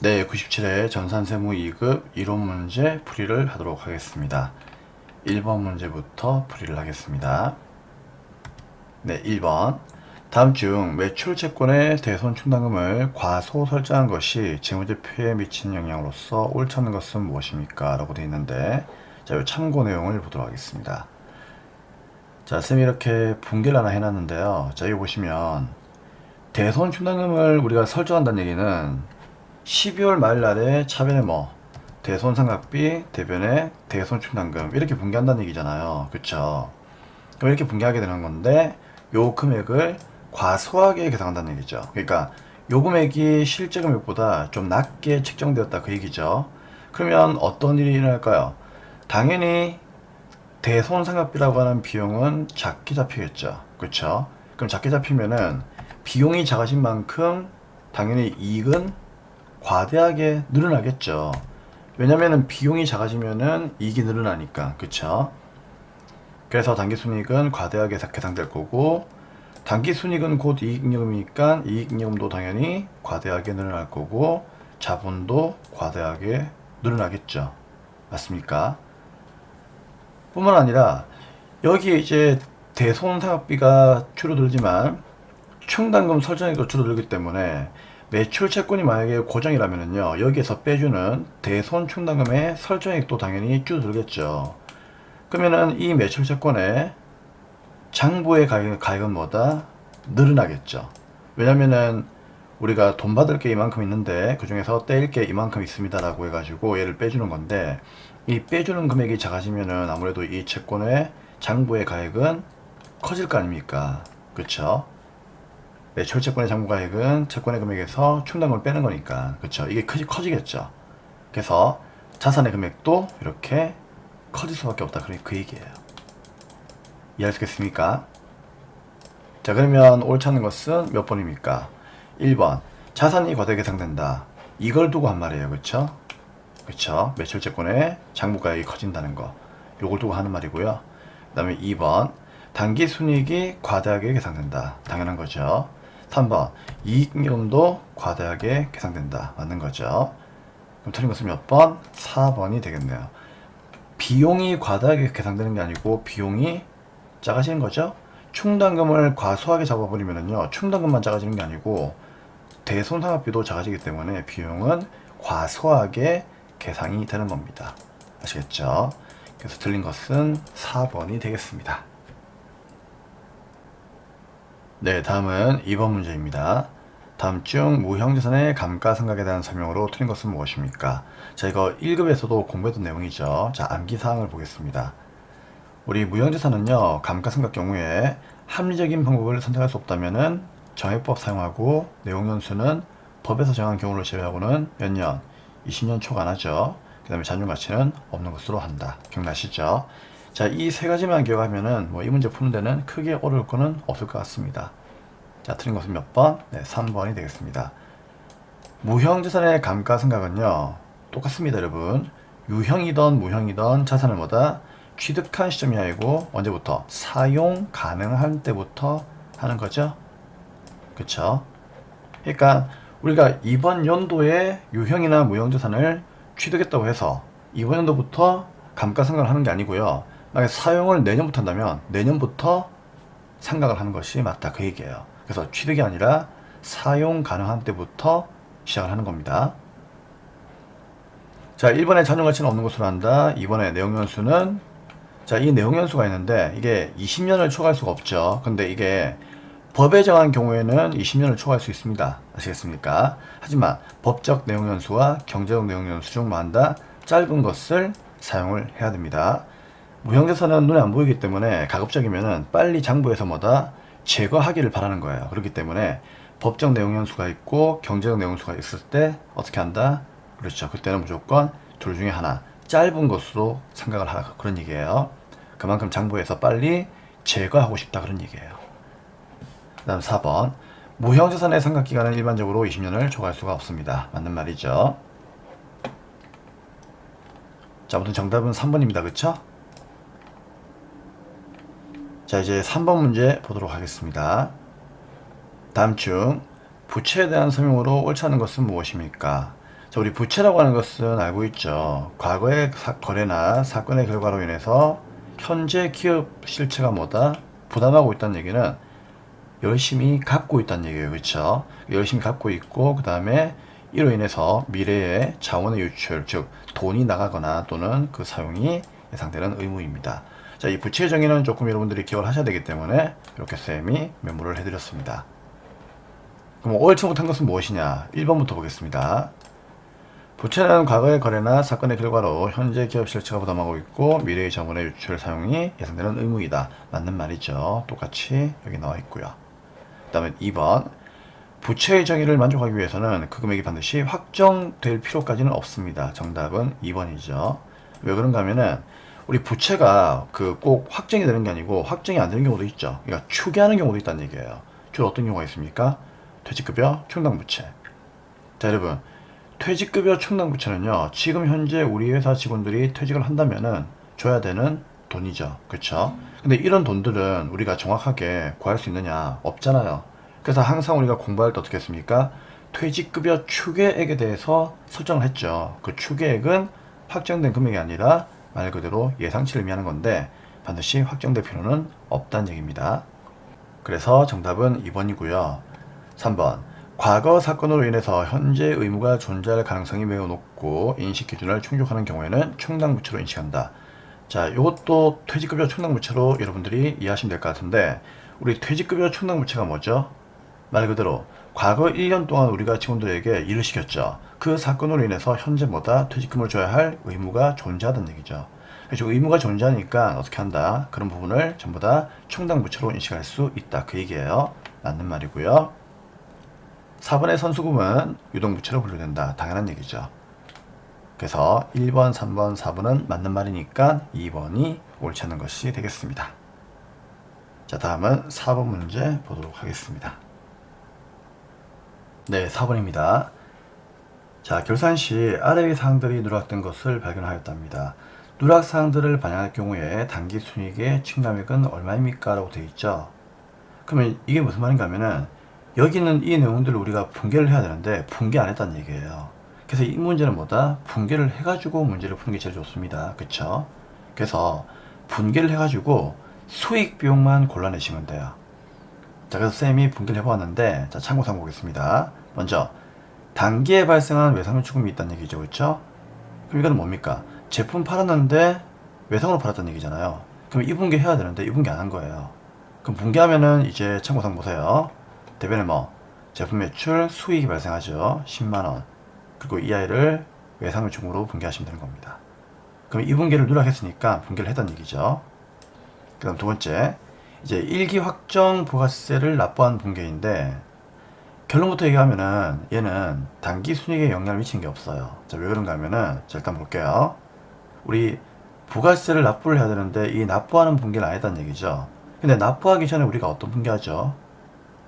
네, 97회 전산세무 2급 이론 문제 풀이를 하도록 하겠습니다. 1번 문제부터 풀이를 하겠습니다. 네, 1번. 다음 중 매출 채권의 대손 충당금을 과소 설정한 것이 재무제표에 미치는 영향으로서 옳지 않은 것은 무엇입니까? 라고 되어 있는데, 자, 이 참고 내용을 보도록 하겠습니다. 자, 쌤이 이렇게 분개를 하나 해놨는데요. 자, 여기 보시면 대손 충당금을 우리가 설정한다는 얘기는 12월 말 날에 차변에 대손상각비, 대변에 대손충당금 이렇게 분개한다는 얘기잖아요. 그쵸? 그럼 이렇게 분개하게 되는 건데 요 금액을 과소하게 계산한다는 얘기죠. 그러니까 요 금액이 실제 금액보다 좀 낮게 책정되었다 그 얘기죠. 그러면 어떤 일이 일어날까요? 당연히 대손상각비라고 하는 비용은 작게 잡히겠죠. 그쵸? 그럼 작게 잡히면은 비용이 작아진 만큼 당연히 이익은 과대하게 늘어나겠죠. 왜냐면은 비용이 작아지면은 이익이 늘어나니까. 그쵸? 그래서 당기순이익은 과대하게 계산될 거고, 당기순이익은 곧 이익잉여금이니까 이익잉여금도 당연히 과대하게 늘어날 거고, 자본도 과대하게 늘어나겠죠. 맞습니까? 뿐만 아니라 여기에 이제 대손상각비가 줄어들지만 충당금 설정액도 줄어들기 때문에 매출 채권이 만약에 고정이라면요, 여기에서 빼주는 대손 충당금의 설정액도 당연히 줄어들겠죠. 그러면은 이 매출 채권의 장부의 가액은 뭐다? 늘어나겠죠. 왜냐면은 우리가 돈 받을 게 이만큼 있는데 그 중에서 떼일 게 이만큼 있습니다라고 해가지고 얘를 빼주는 건데, 이 빼주는 금액이 작아지면은 아무래도 이 채권의 장부의 가액은 커질 거 아닙니까? 그쵸? 매출 채권의 장부가액은 채권의 금액에서 충당금을 빼는 거니까. 그쵸? 이게 커지겠죠. 그래서 자산의 금액도 이렇게 커질 수밖에 없다. 그 얘기예요. 이해할 수 있겠습니까? 자, 그러면 옳지 않은 것은 몇 번입니까? 1번. 자산이 과다하게 계상된다. 이걸 두고 한 말이에요. 그쵸? 그쵸? 매출 채권의 장부가액이 커진다는 거. 요걸 두고 하는 말이고요. 그 다음에 2번. 단기 순이익이 과다하게 계상된다. 당연한 거죠. 3번. 이익잉여금도 과다하게 계상된다. 맞는 거죠. 그럼 틀린 것은 몇 번? 4번이 되겠네요. 비용이 과다하게 계상되는 게 아니고 비용이 작아지는 거죠. 충당금을 과소하게 잡아버리면요, 충당금만 작아지는 게 아니고 대손상각비도 작아지기 때문에 비용은 과소하게 계상이 되는 겁니다. 아시겠죠? 그래서 틀린 것은 4번이 되겠습니다. 네, 다음은 2번 문제입니다. 다음 중 무형자산의 감가상각에 대한 설명으로 틀린 것은 무엇입니까? 자, 이거 1급에서도 공부했던 내용이죠. 자, 암기사항을 보겠습니다. 우리 무형자산은요, 감가상각 경우에 합리적인 방법을 선택할 수 없다면은 정액법 사용하고, 내용연수는 법에서 정한 경우를 제외하고는 몇 년? 20년 초과하죠. 그 다음에 잔존가치는 없는 것으로 한다. 기억나시죠? 자, 이 세 가지만 기억하면은 이 문제 푸는 데는 크게 어려울 거는 없을 것 같습니다. 자, 틀린 것은 몇 번? 네, 3번이 되겠습니다. 무형자산의 감가상각은요, 똑같습니다, 여러분. 유형이던 무형이던 자산을 취득한 시점이 아니고 언제부터? 사용 가능한 때부터 하는 거죠. 그쵸? 그러니까 우리가 이번 연도에 유형이나 무형자산을 취득했다고 해서 이번 연도부터 감가상각을 하는 게 아니고요. 만약 사용을 내년부터 한다면 내년부터 상각을 하는 것이 맞다 그 얘기예요. 그래서 취득이 아니라 사용 가능한 때부터 시작을 하는 겁니다. 자, 1번에 잔존가치는 없는 것으로 한다. 2번에 내용연수는, 자, 이 내용연수가 있는데 이게 20년을 초과할 수가 없죠. 근데 이게 법에 정한 경우에는 20년을 초과할 수 있습니다. 아시겠습니까? 하지만 법적 내용연수와 경제적 내용연수 중 뭐한다? 짧은 것을 사용을 해야 됩니다. 무형자산은 눈에 안 보이기 때문에 가급적이면은 빨리 장부에서 제거하기를 바라는 거예요. 그렇기 때문에 법적 내용연수가 있고 경제적 내용연수가 있을 때 어떻게 한다? 그렇죠. 그때는 무조건 둘 중에 하나, 짧은 것으로 생각을 하라 그런 얘기예요. 그만큼 장부에서 빨리 제거하고 싶다 그런 얘기예요. 그 다음 4번. 무형자산의 상각기간은 일반적으로 20년을 초과할 수가 없습니다. 맞는 말이죠. 자, 아무튼 정답은 3번입니다. 그쵸? 자, 이제 3번 문제 보도록 하겠습니다. 다음 중 부채에 대한 설명으로 옳지 않은 것은 무엇입니까? 자, 우리 부채라고 하는 것은 알고 있죠. 과거의 거래나 사건의 결과로 인해서 현재 기업 실체가 뭐다? 부담하고 있다는 얘기는 열심히 갚고 있다는 얘기예요. 그렇죠? 열심히 갚고 있고 그 다음에 이로 인해서 미래의 자원의 유출, 즉 돈이 나가거나 또는 그 사용이 예상되는 의무입니다. 자, 이 부채 정의는 조금 여러분들이 기억을 하셔야 되기 때문에 이렇게 쌤이 메모를 해드렸습니다. 그럼 옳지 못한 것은 무엇이냐? 1번부터 보겠습니다. 부채는 과거의 거래나 사건의 결과로 현재 기업 실체가 부담하고 있고 미래의 자본의 유출 사용이 예상되는 의무이다. 맞는 말이죠. 똑같이 여기 나와 있고요. 그 다음에 2번. 부채의 정의를 만족하기 위해서는 그 금액이 반드시 확정될 필요까지는 없습니다. 정답은 2번이죠. 왜 그런가 하면은 우리 부채가 꼭 확정이 되는 게 아니고 확정이 안 되는 경우도 있죠. 그러니까 추계하는 경우도 있다는 얘기예요. 주로 어떤 경우가 있습니까? 퇴직급여, 충당부채. 자, 여러분. 퇴직급여 충당부채는요, 지금 현재 우리 회사 직원들이 퇴직을 한다면은 줘야 되는 돈이죠. 그쵸? 근데 이런 돈들은 우리가 정확하게 구할 수 있느냐? 없잖아요. 그래서 항상 우리가 공부할 때 어떻게 했습니까? 퇴직급여 추계액에 대해서 설정을 했죠. 그 추계액은 확정된 금액이 아니라 말 그대로 예상치를 의미하는 건데 반드시 확정될 필요는 없다는 얘기입니다. 그래서 정답은 2번이고요. 3번. 과거 사건으로 인해서 현재 의무가 존재할 가능성이 매우 높고 인식 기준을 충족하는 경우에는 충당부채로 인식한다. 자, 이것도 퇴직급여 충당부채로 여러분들이 이해하시면 될 것 같은데 우리 퇴직급여 충당부채가 뭐죠? 말 그대로 과거 1년 동안 우리가 직원들에게 일을 시켰죠. 그 사건으로 인해서 현재 퇴직금을 줘야 할 의무가 존재하다는 얘기죠. 그래서 의무가 존재하니까 어떻게 한다? 그런 부분을 전부 다 충당부채로 인식할 수 있다. 그 얘기예요. 맞는 말이고요. 4번의 선수금은 유동부채로 분류된다. 당연한 얘기죠. 그래서 1번, 3번, 4번은 맞는 말이니까 2번이 옳지 않은 것이 되겠습니다. 자, 다음은 4번 문제 보도록 하겠습니다. 네, 4번입니다. 자, 결산 시 아래의 사항들이 누락된 것을 발견하였답니다. 누락 사항들을 반영할 경우에 단기 순이익의 증감액은 얼마입니까? 라고 되어 있죠. 그러면 이게 무슨 말인가 하면은 여기는 이 내용들을 우리가 분개를 해야 되는데 분개 안 했다는 얘기예요. 그래서 이 문제는 분개를 해가지고 문제를 푸는 게 제일 좋습니다. 그쵸? 그래서 분개를 해가지고 수익 비용만 골라내시면 돼요. 자, 그래서 쌤이 분개를 해보았는데, 자, 참고사항 보겠습니다. 먼저 단기에 발생한 외상을 추금이 있다는 얘기죠. 그쵸? 그럼 이거는 뭡니까? 제품 팔았는데 외상으로 팔았다는 얘기잖아요. 그럼 이 분개 해야 되는데 이 분개 안 한 거예요. 그럼 분개하면은 이제 참고사항 보세요. 대변에 제품 매출 수익이 발생하죠. 10만원. 그리고 이 아이를 외상을 중으로 분개하시면 되는 겁니다. 그럼 이 분개를 누락했으니까 분개를 했다는 얘기죠. 그 다음 두 번째, 이제 일기 확정 부가세를 납부한 분개인데 결론부터 얘기하면은 얘는 단기 순이익에 영향을 미치는 게 없어요. 자, 왜 그런가 하면은 자, 일단 볼게요. 우리 부가세를 납부를 해야 되는데 이 납부하는 분개는 아니다는 얘기죠. 근데 납부하기 전에 우리가 어떤 분개하죠?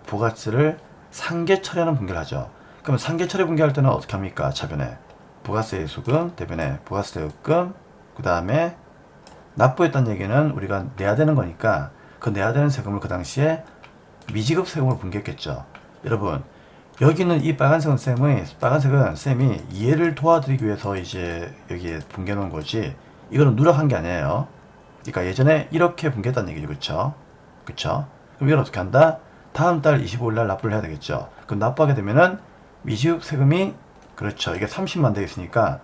부가세를 상계 처리하는 분개를 하죠. 그럼 상계 처리 분개할 때는 어떻게 합니까? 차변에 부가세 수금, 대변에 부가세 대금, 그 다음에 납부했다는 얘기는 우리가 내야 되는 거니까 그 내야 되는 세금을 그 당시에 미지급 세금으로 분개했겠죠. 여러분, 여기는 이 빨간색은 쌤이 이해를 도와드리기 위해서 이제 여기에 분개 놓은 거지 이거는 누락한 게 아니에요. 그러니까 예전에 이렇게 분개했다는 얘기죠. 그쵸? 그쵸? 그럼 이걸 어떻게 한다? 다음 달 25일날 납부를 해야 되겠죠. 그럼 납부하게 되면은 미지급 세금이 그렇죠. 이게 30만 되겠으니까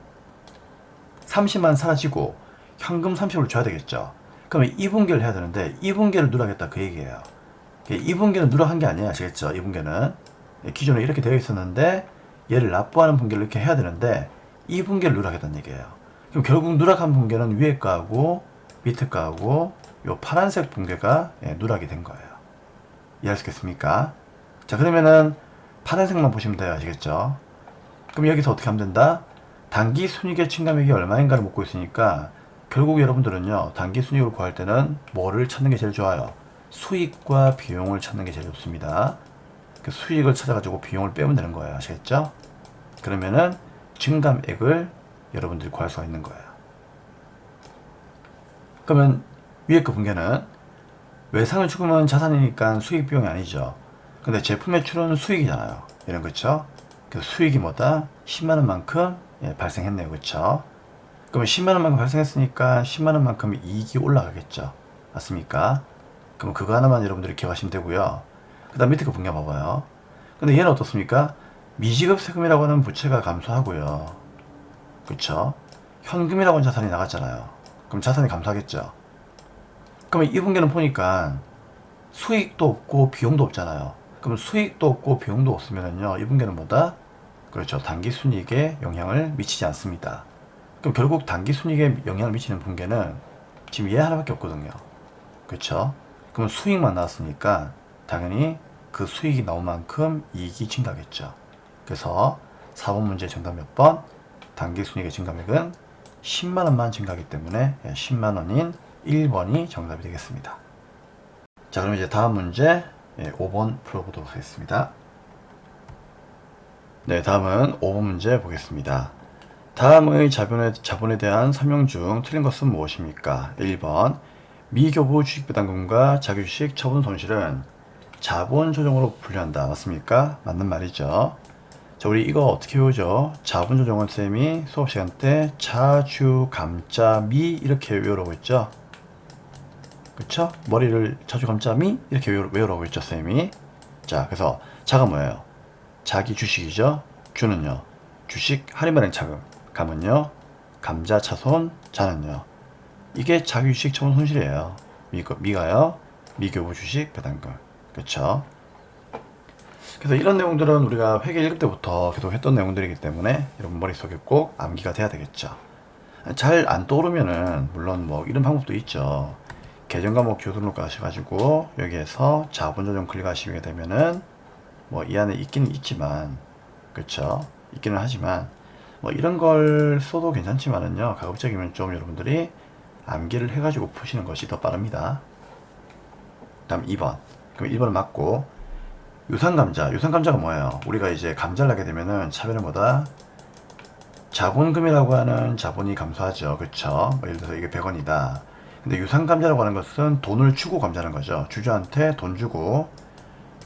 30만 사라지고 현금 30을 줘야 되겠죠. 그러면 2분기를 해야 되는데 2분기를 누락했다 그 얘기예요. 2분기는 누락한 게 아니에요. 아시겠죠? 2분기는 기존에 이렇게 되어 있었는데 얘를 납부하는 분기를 이렇게 해야 되는데 2분기를 누락했다는 얘기예요. 그럼 결국 누락한 분기는 위에 거하고 밑에 거하고 요 파란색 분기가 누락이 된 거예요. 이해할 수 있겠습니까? 자, 그러면은 파란색만 보시면 돼요. 아시겠죠? 그럼 여기서 어떻게 하면 된다? 단기 순이익의 증감액이 얼마인가를 묻고 있으니까 결국 여러분들은요, 단기 순이익을 구할 때는 뭐를 찾는 게 제일 좋아요? 수익과 비용을 찾는 게 제일 좋습니다. 그 수익을 찾아가지고 비용을 빼면 되는 거예요. 아시겠죠? 그러면은 증감액을 여러분들이 구할 수가 있는 거예요. 그러면 위에 그 분계는 외상을 추금은 자산이니까 수익 비용이 아니죠. 근데 제품 매출은 수익이잖아요. 이런 그쵸? 그래서 수익이 뭐다? 10만원만큼 발생했네요. 그쵸? 그러면 10만원만큼 발생했으니까 10만원만큼 이익이 올라가겠죠. 맞습니까? 그럼 그거 하나만 여러분들이 기억하시면 되고요. 그 다음 밑에 거 분경 봐봐요. 근데 얘는 어떻습니까? 미지급 세금이라고 하는 부채가 감소하고요. 그쵸? 현금이라고 하는 자산이 나갔잖아요. 그럼 자산이 감소하겠죠. 그러면 이 분기는 보니까 수익도 없고 비용도 없잖아요. 그럼 수익도 없고 비용도 없으면요, 이 분기는 뭐다? 그렇죠. 단기 순이익에 영향을 미치지 않습니다. 그럼 결국 단기 순이익에 영향을 미치는 분기는 지금 얘 하나밖에 없거든요. 그렇죠? 그럼 수익만 나왔으니까 당연히 그 수익이 나온 만큼 이익이 증가하겠죠. 그래서 4번 문제 정답 몇 번? 단기 순이익의 증가액은 10만원만 증가하기 때문에 10만원인 1번이 정답이 되겠습니다. 자, 그럼 이제 다음 문제 5번 풀어보도록 하겠습니다. 네, 다음은 5번 문제 보겠습니다. 다음의 자본에 대한 설명 중 틀린 것은 무엇입니까? 1번 미교부 주식부담금과 자기주식 처분 손실은 자본 조정으로 분류한다. 맞습니까? 맞는 말이죠. 자, 우리 이거 어떻게 외우죠? 자본 조정은 쌤이 수업 시간 때 자주 감자 미 이렇게 외우라고 했죠. 그쵸? 머리를 자주 감자 미 이렇게 외우라고 했죠, 쌤이. 자, 그래서 자가 뭐예요? 자기 주식이죠. 주는요 주식 할인발행 차금, 감은요 감자 차손, 자는요 이게 자기 주식 처분 손실이에요. 미가요 미교부 주식 배당금. 그쵸? 그래서 이런 내용들은 우리가 회계 1급 때부터 계속 했던 내용들이기 때문에 여러분 머릿속에 꼭 암기가 돼야 되겠죠. 잘 안 떠오르면은 물론 뭐 이런 방법도 있죠. 계정 과목 교수로 가셔가지고 여기에서 자본 조정 클릭하시게 되면은 뭐 이 안에 있기는 있지만, 그쵸? 있기는 하지만 뭐 이런 걸 써도 괜찮지만은요, 가급적이면 좀 여러분들이 암기를 해가지고 푸시는 것이 더 빠릅니다. 다음 2번. 그럼 1번은 맞고, 유산감자. 유산감자가 뭐예요? 우리가 이제 감자를 하게 되면은 차별은 뭐다? 자본금이라고 하는 자본이 감소하죠. 그쵸? 뭐 예를 들어서 이게 100원이다. 근데 유산감자라고 하는 것은 돈을 주고 감자는 거죠. 주주한테 돈 주고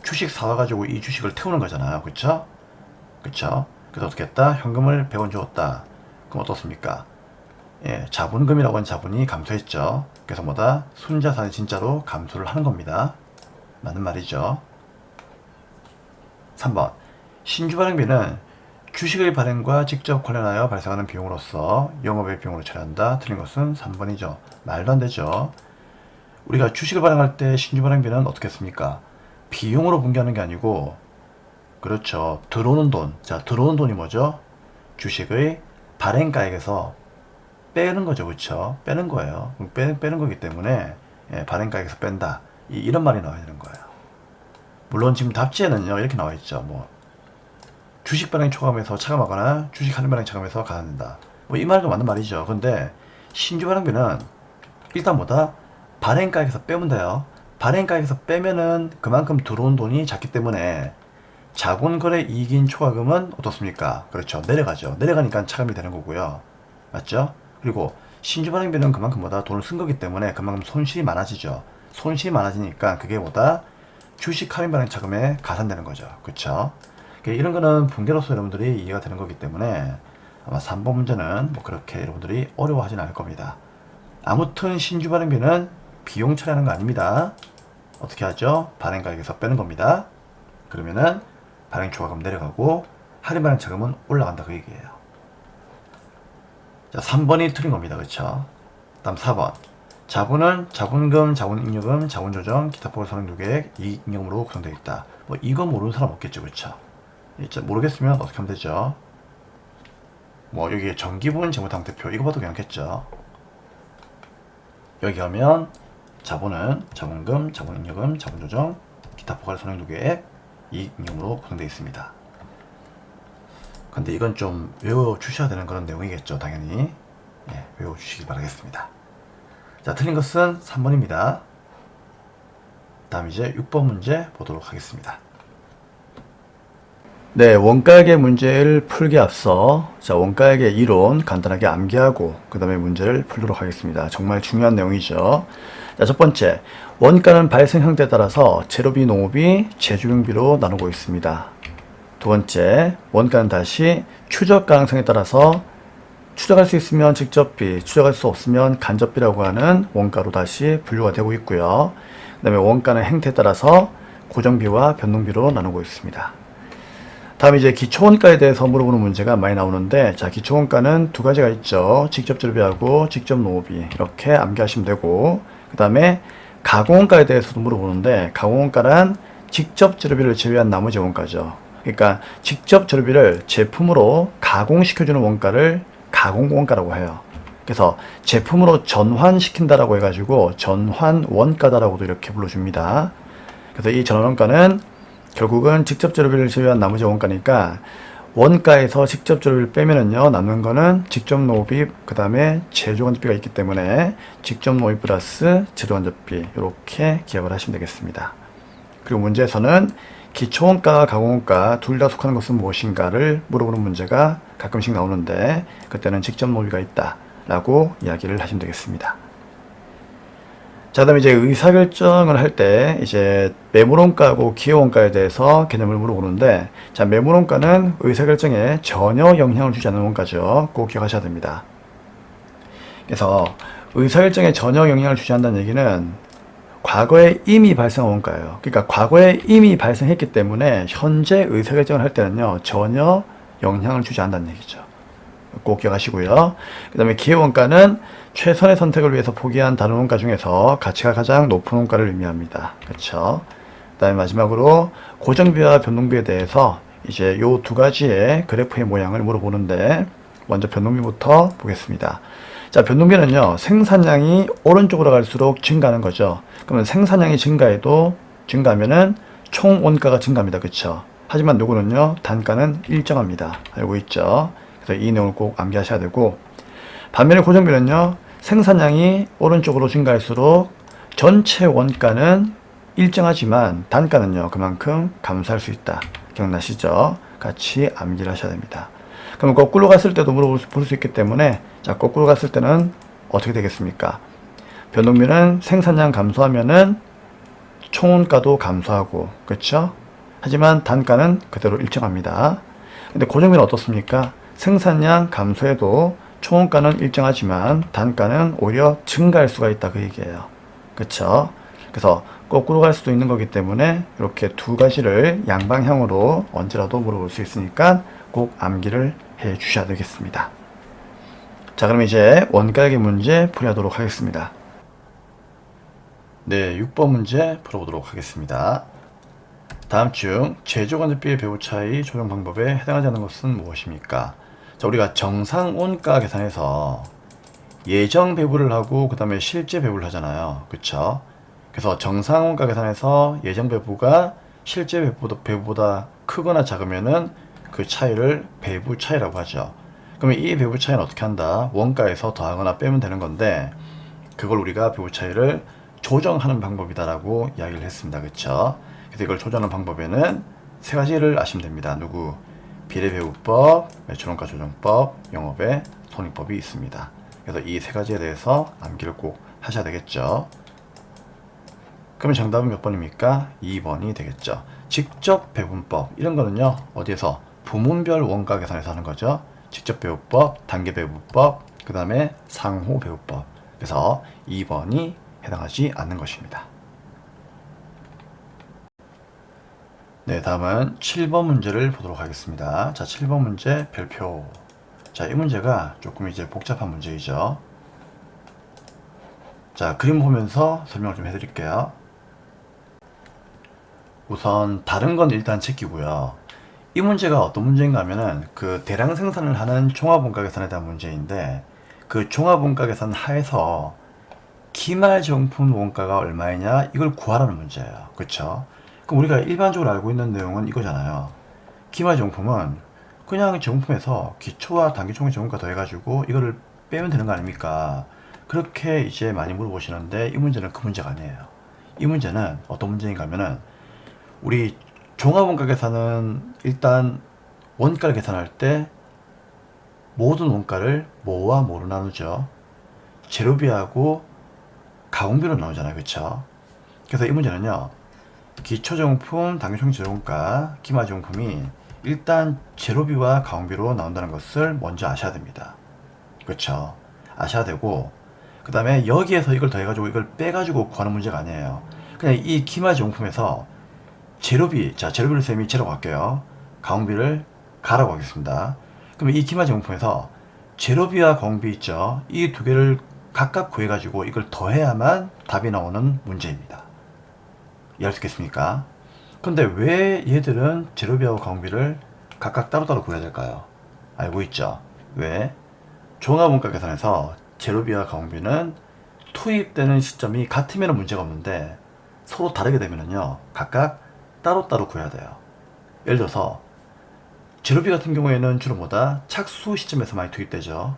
주식 사와가지고 이 주식을 태우는 거잖아요. 그쵸? 그쵸? 그래서 어떻게 했다? 현금을 100원 주었다. 그럼 어떻습니까? 예, 자본금이라고 하는 자본이 감소했죠. 그래서 뭐다? 순자산이 진짜로 감소를 하는 겁니다. 맞는 말이죠. 3번. 신주 발행비는 주식의 발행과 직접 관련하여 발생하는 비용으로서 영업의 비용으로 처리한다. 틀린 것은 3번이죠. 말도 안 되죠. 우리가 주식을 발행할 때 신주 발행비는 어떻게 했습니까? 비용으로 분기하는 게 아니고, 그렇죠. 들어오는 돈. 자, 들어오는 돈이 뭐죠? 주식의 발행가액에서 빼는 거죠. 그렇죠? 빼는 거예요. 빼는 거기 때문에 발행가액에서 뺀다. 이런 말이 나와야 되는 거예요. 물론 지금 답지에는요 이렇게 나와 있죠. 뭐 주식 발행 초과금에서 차감하거나 주식 할인 발행 차감해서 가산된다. 뭐 이 말도 맞는 말이죠. 근데 신주 발행비는 일단 뭐다? 발행가액에서 빼면 돼요. 발행가액에서 빼면은 그만큼 들어온 돈이 작기 때문에 자본거래 이익인 초과금은 어떻습니까? 그렇죠. 내려가죠. 내려가니까 차감이 되는 거고요. 맞죠? 그리고 신주 발행비는 그만큼 뭐다? 돈을 쓴 거기 때문에 그만큼 손실이 많아지죠. 손실이 많아지니까 그게 뭐다? 주식 할인 발행 차감에 가산되는 거죠. 그쵸? 이런 거는 분계로서 여러분들이 이해가 되는 거기 때문에 아마 3번 문제는 뭐 그렇게 여러분들이 어려워하진 않을 겁니다. 아무튼 신주 발행비는 비용 처리하는 거 아닙니다. 어떻게 하죠? 발행가액에서 빼는 겁니다. 그러면은 발행 초과금 내려가고 할인 발행 차감은 올라간다 그 얘기예요. 자, 3번이 틀린 겁니다. 그쵸? 다음 4번. 자본은 자본금, 자본잉여금, 자본조정, 기타 포괄 선행도계획, 이익잉여금으로 구성되어 있다. 뭐 이거 모르는 사람 없겠죠. 그쵸? 모르겠으면 어떻게 하면 되죠? 뭐 여기 정기분 재무당대표 이거 봐도 괜찮겠죠. 여기 가면 자본은 자본금, 자본잉여금, 자본조정, 기타 포괄 선행도계획, 이익잉여금으로 구성되어 있습니다. 근데 이건 좀 외워주셔야 되는 그런 내용이겠죠. 당연히 외워주시기 바라겠습니다. 자, 틀린 것은 3번입니다. 다음 이제 6번 문제 보도록 하겠습니다. 네, 원가액의 문제를 풀기 앞서 원가액의 이론 간단하게 암기하고 그 다음에 문제를 풀도록 하겠습니다. 정말 중요한 내용이죠. 자, 첫 번째, 원가는 발생 형태에 따라서 재료비, 농업비, 제조용비로 나누고 있습니다. 두 번째, 원가는 다시 추적 가능성에 따라서 추적할 수 있으면 직접비, 추적할 수 없으면 간접비라고 하는 원가로 다시 분류가 되고 있고요. 그 다음에 원가는 행태에 따라서 고정비와 변동비로 나누고 있습니다. 다음 이제 기초원가에 대해서 물어보는 문제가 많이 나오는데, 자, 기초원가는 두 가지가 있죠. 직접 재료비하고 직접 노후비, 이렇게 암기하시면 되고, 그 다음에 가공원가에 대해서도 물어보는데, 가공원가란 직접 재료비를 제외한 나머지 원가죠. 그러니까 직접 재료비를 제품으로 가공시켜주는 원가를 가공원가라고 해요. 그래서 제품으로 전환시킨다라고 해가지고 전환원가다라고도 이렇게 불러줍니다. 그래서 이 전환원가는 결국은 직접 재료비를 제외한 나머지 원가니까, 원가에서 직접 재료비를 빼면은요, 남는 거는 직접 노후비, 그 다음에 제조간접비가 있기 때문에 직접 노후비 플러스 제조간접비, 이렇게 기억을 하시면 되겠습니다. 그리고 문제에서는 기초원가와 가공원가 둘 다 속하는 것은 무엇인가를 물어보는 문제가 가끔씩 나오는데, 그때는 직접 노후비가 있다 라고 이야기를 하시면 되겠습니다. 자, 그다음에 이제 의사결정을 할 때 이제 매물원가하고 기여원가에 대해서 개념을 물어보는데, 자, 매물원가는 의사결정에 전혀 영향을 주지 않는 원가죠. 꼭 기억하셔야 됩니다. 그래서 의사결정에 전혀 영향을 주지 않는다는 얘기는 과거에 이미 발생한 원가예요. 그러니까 과거에 이미 발생했기 때문에 현재 의사결정을 할 때는요, 전혀 영향을 주지 않는다는 얘기죠. 꼭 기억하시고요. 그 다음에 기여원가는 최선의 선택을 위해서 포기한 다른 원가 중에서 가치가 가장 높은 원가를 의미합니다. 그렇죠? 그 다음에 마지막으로 고정비와 변동비에 대해서 이제 요 두 가지의 그래프의 모양을 물어보는데, 먼저 변동비부터 보겠습니다. 자, 변동비는요, 생산량이 오른쪽으로 갈수록 증가하는 거죠. 그러면 생산량이 증가하면은 총 원가가 증가합니다. 그렇죠? 하지만 요거는요, 단가는 일정합니다. 알고 있죠? 그래서 이 내용을 꼭 암기하셔야 되고, 반면에 고정비는요, 생산량이 오른쪽으로 증가할수록 전체 원가는 일정하지만 단가는요, 그만큼 감소할 수 있다. 기억나시죠? 같이 암기를 하셔야 됩니다. 그럼 거꾸로 갔을 때도 물어볼 수 있기 때문에, 자, 거꾸로 갔을 때는 어떻게 되겠습니까? 변동비는 생산량 감소하면은 총원가도 감소하고, 그렇죠? 하지만 단가는 그대로 일정합니다. 근데 고정비는 어떻습니까? 생산량 감소해도 총원가는 일정하지만 단가는 오히려 증가할 수가 있다, 그 얘기예요. 그쵸? 그래서 거꾸로 갈 수도 있는 거기 때문에 이렇게 두 가지를 양방향으로 언제라도 물어볼 수 있으니까 꼭 암기를 해 주셔야 되겠습니다. 자, 그럼 이제 원가액의 문제 풀이하도록 하겠습니다. 네, 6번 문제 풀어보도록 하겠습니다. 다음 중 제조간접비의 배후 차이 조정 방법에 해당하지 않는 것은 무엇입니까? 자, 우리가 정상 원가 계산에서 예정 배분을 하고 그 다음에 실제 배분을 하잖아요. 그쵸? 그래서 정상 원가 계산에서 예정 배분가 실제 배분보다 크거나 작으면은 그 차이를 배분 차이라고 하죠. 그러면 이 배분 차이는 어떻게 한다? 원가에서 더하거나 빼면 되는 건데, 그걸 우리가 배분 차이를 조정하는 방법이다라고 이야기를 했습니다. 그쵸? 그래서 이걸 조정하는 방법에는 세 가지를 아시면 됩니다. 비례배분법, 매출원가 조정법, 영업의 손익법이 있습니다. 그래서 이 세 가지에 대해서 암기를 꼭 하셔야 되겠죠. 그러면 정답은 몇 번입니까? 2번이 되겠죠. 직접 배분법, 이런 거는요, 어디에서? 부문별 원가 계산에서 하는 거죠. 직접 배분법, 단계 배분법, 그 다음에 상호 배분법. 그래서 2번이 해당하지 않는 것입니다. 네, 다음은 7번 문제를 보도록 하겠습니다. 자, 7번 문제 별표. 자, 이 문제가 조금 이제 복잡한 문제이죠. 자, 그림 보면서 설명을 좀 해드릴게요. 우선 다른 건 일단 제끼고요. 이 문제가 어떤 문제인가 하면은 그 대량 생산을 하는 종합원가 계산에 대한 문제인데, 그 종합원가 계산 하에서 기말정품 원가가 얼마이냐, 이걸 구하라는 문제예요. 그쵸? 그럼 우리가 일반적으로 알고 있는 내용은 이거잖아요. 기말정품은 그냥 정품에서 기초와 단기총액 정품가 더해가지고 이거를 빼면 되는 거 아닙니까? 그렇게 이제 많이 물어보시는데, 이 문제는 그 문제가 아니에요. 이 문제는 어떤 문제인가 하면은, 우리 종합원가 계산은 일단 원가를 계산할 때 모든 원가를 뭐와 뭐로 나누죠? 재료비하고 가공비로 나누잖아요. 그쵸? 그래서 이 문제는요, 기초정품, 단기총액 재료원가, 기말정품이 일단 제로비와 가공비로 나온다는 것을 먼저 아셔야 됩니다. 그렇죠? 아셔야 되고, 그 다음에 여기에서 이걸 더해가지고 이걸 빼가지고 구하는 문제가 아니에요. 그냥 이 기마제용품에서 제로비, 자, 제로비를 쌤이 제라고 할게요. 가공비를 가라고 하겠습니다. 그러면 이 기마제용품에서 제로비와 가공비 있죠? 이 두 개를 각각 구해가지고 이걸 더해야만 답이 나오는 문제입니다. 이해할 수 있겠습니까? 근데 왜 얘들은 제로비하고 가공비를 각각 따로따로 구해야 될까요? 알고 있죠? 왜? 종합원가 계산에서 제로비와 가공비는 투입되는 시점이 같으면 문제가 없는데 서로 다르게 되면요 각각 따로따로 구해야 돼요. 예를 들어서 제로비 같은 경우에는 주로 뭐다? 착수 시점에서 많이 투입되죠.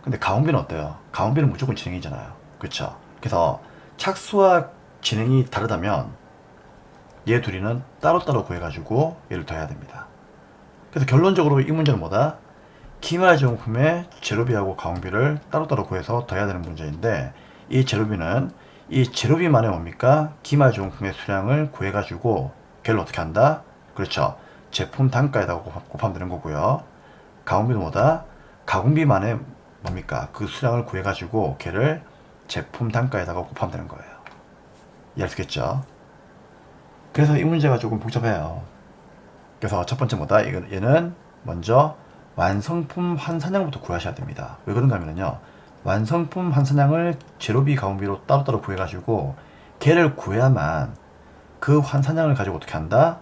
근데 가공비는 어때요? 가공비는 무조건 진행이잖아요. 그쵸? 그래서 착수와 진행이 다르다면 얘 둘이는 따로따로 구해가지고 얘를 더해야 됩니다. 그래서 결론적으로 이 문제는 뭐다? 기마제용품의 제로비하고 가공비를 따로따로 구해서 더해야 되는 문제인데, 이 제로비는 이 제로비만의 뭡니까? 기마제용품의 수량을 구해가지고 걔를 어떻게 한다? 그렇죠. 제품 단가에다가 곱하면 되는 거고요. 가공비는 뭐다? 가공비만의 뭡니까? 그 수량을 구해가지고 걔를 제품 단가에다가 곱하면 되는 거예요. 이해할 수 있겠죠? 그래서 이 문제가 조금 복잡해요. 그래서 첫 번째 뭐다? 얘는 먼저 완성품 환산량부터 구하셔야 됩니다. 왜 그런가 하면요, 완성품 환산량을 제로비 가공비로 따로따로 구해가지고 걔를 구해야만 그 환산량을 가지고 어떻게 한다?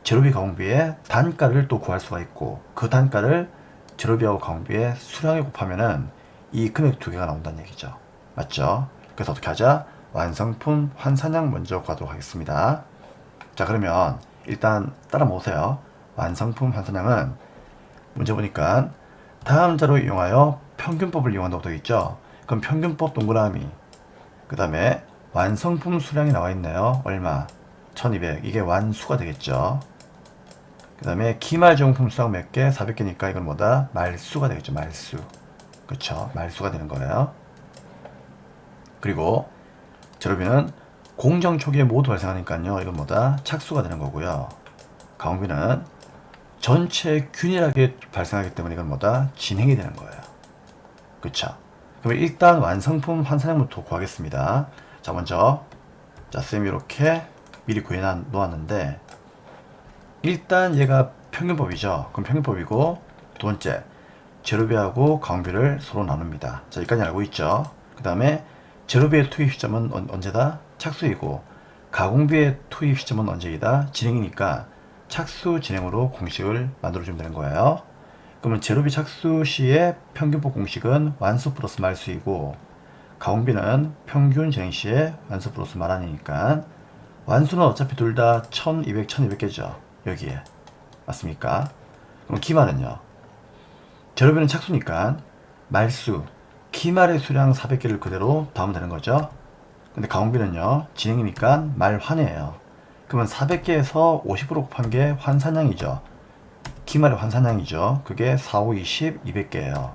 제로비 가공비의 단가를 또 구할 수가 있고, 그 단가를 제로비하고 가공비의 수량에 곱하면은 이 금액 두 개가 나온다는 얘기죠. 맞죠? 그래서 어떻게 하자? 완성품 환산량 먼저 구하도록 하겠습니다. 자, 그러면 일단 따라 모으세요. 완성품 환산량은 문제 보니까 다음 자로 이용하여 평균법을 이용한다고 되어 있죠. 그럼 평균법 동그라미, 그 다음에 완성품 수량이 나와 있네요. 얼마? 1200. 이게 완수가 되겠죠. 그 다음에 기말제용품 수량 몇 개? 400개니까 이건 뭐다? 말수가 되겠죠. 말수. 그쵸? 말수가 되는 거예요. 그리고 제로비는 공정 초기에 모두 발생하니까요, 이건 뭐다? 착수가 되는 거고요. 가공비는 전체 균일하게 발생하기 때문에 이건 뭐다? 진행이 되는 거예요. 그쵸? 그럼 일단 완성품 환산량부터 구하겠습니다. 자, 먼저 쌤이 이렇게 미리 구해 놓았는데, 일단 얘가 평균법이죠. 그럼 평균법이고, 두 번째 제로비하고 가공비를 서로 나눕니다. 자, 여기까지 알고 있죠. 그 다음에 제로비의 투입 시점은 언제다? 착수이고, 가공비의 투입 시점은 언제이다? 진행이니까 착수 진행으로 공식을 만들어주면 되는 거예요. 그러면 제로비 착수 시의 평균법 공식은 완수 플러스 말수이고, 가공비는 평균 진행 시의 완수 플러스 말아니니까 완수는 어차피 둘 다 1200, 1200개죠. 여기에. 맞습니까? 그럼 기말은요, 제로비는 착수니까 말수, 기말의 수량 400개를 그대로 더하면 되는 거죠. 근데 가공비는요, 진행이니까 말환이에요. 그러면 400개에서 50으로 곱한 게 환산량이죠. 기말의 환산량이죠. 그게 4, 5, 20, 200개예요.